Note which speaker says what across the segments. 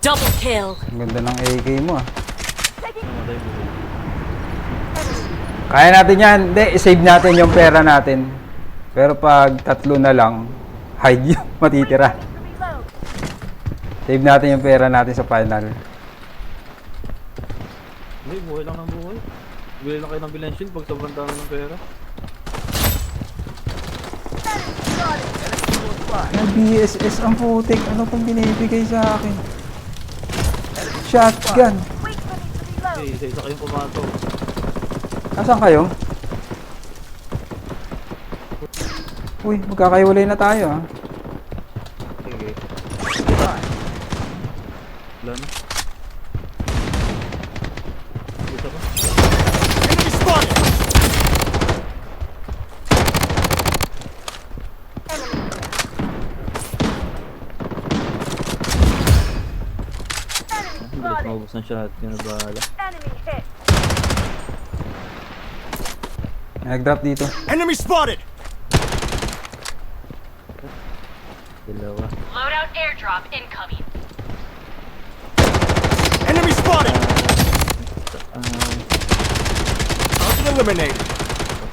Speaker 1: Double kill.
Speaker 2: Ang ganda ng AK mo ah.
Speaker 3: Namatay mo.
Speaker 2: Kaya natin yan. Hindi, i-save natin yung pera natin. Pero pag tatlo na lang, hide yung matitira. Save natin yung pera natin sa final.
Speaker 3: Hindi, buhay lang ng buhay. Bili lang kayo ng bilan shield pag sobrang dami ng pera.
Speaker 2: Ang BSS ang putik. Ano pang binibigay sa akin? Shotgun.
Speaker 3: Okay, isa-isa kayong pumato.
Speaker 2: Asan kayo? Uy, magkakaiwalay na tayo ah.
Speaker 3: Okay. Wala na. Isa pa. Bilis maubos ng shot. Yun na bahala.
Speaker 2: Nag-drop dito.
Speaker 4: Enemy spotted!
Speaker 3: Dalawa.
Speaker 1: Loadout airdrop incoming.
Speaker 4: Enemy spotted!
Speaker 3: Ah,
Speaker 4: Target eliminated.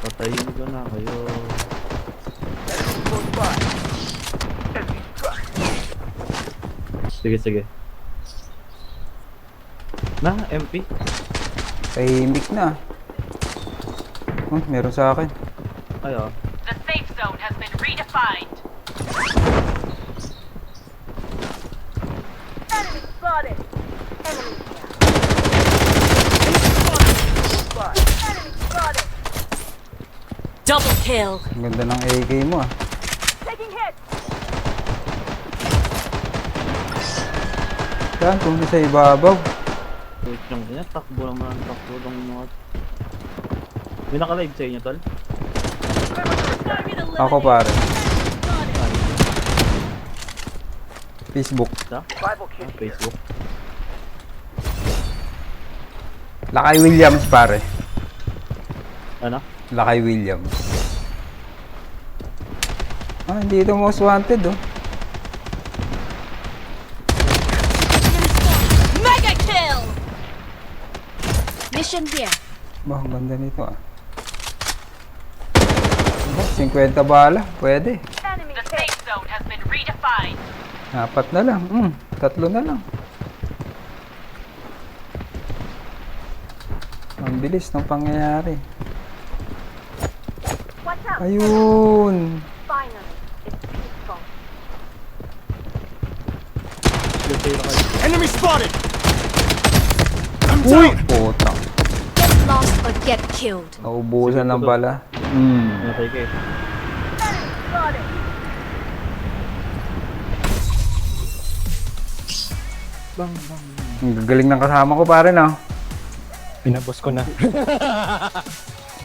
Speaker 3: papatayin ko na kayo. Sige, sige. Na, MP.
Speaker 2: Tahimik na. Oh, meron sa akin.
Speaker 3: Ay, oh.
Speaker 1: The safe zone has been redefined. Enemy spotted. Enemy spotted. Double kill.
Speaker 2: Ang ganda ng AK mo ah.
Speaker 1: Taking hit.
Speaker 2: Saan? Kung sa ibabaw.
Speaker 3: Wait lang din. Takbo naman. Takbo lang mga... May naka-live sa inyo, tol?
Speaker 2: Ako pare. Facebook.
Speaker 3: Sa? Facebook.
Speaker 2: Lakay Williams pare.
Speaker 3: Ano?
Speaker 2: Lakay Williams. Ah, hindi ito most wanted oh.
Speaker 1: Mega kill. Mission here.
Speaker 2: Bah, ang ganda nito ah. 50 bala, pwede.
Speaker 1: The safe zone has been redefined.
Speaker 2: 4 na lang, 3 na lang. Ang bilis ng pangyayari.
Speaker 1: Watch out.
Speaker 2: Ayun!
Speaker 1: Finally, it's peaceful.
Speaker 3: Good sa'yo na kayo.
Speaker 4: Enemy spotted! I'm
Speaker 2: Uy!
Speaker 4: down!
Speaker 2: Putang.
Speaker 1: Get lost or get killed.
Speaker 2: Naubusan ng bala.
Speaker 3: Namatay ka eh. Bang, bang.
Speaker 2: Ang galing ng kasama ko pare na.
Speaker 5: Pinabos ko na.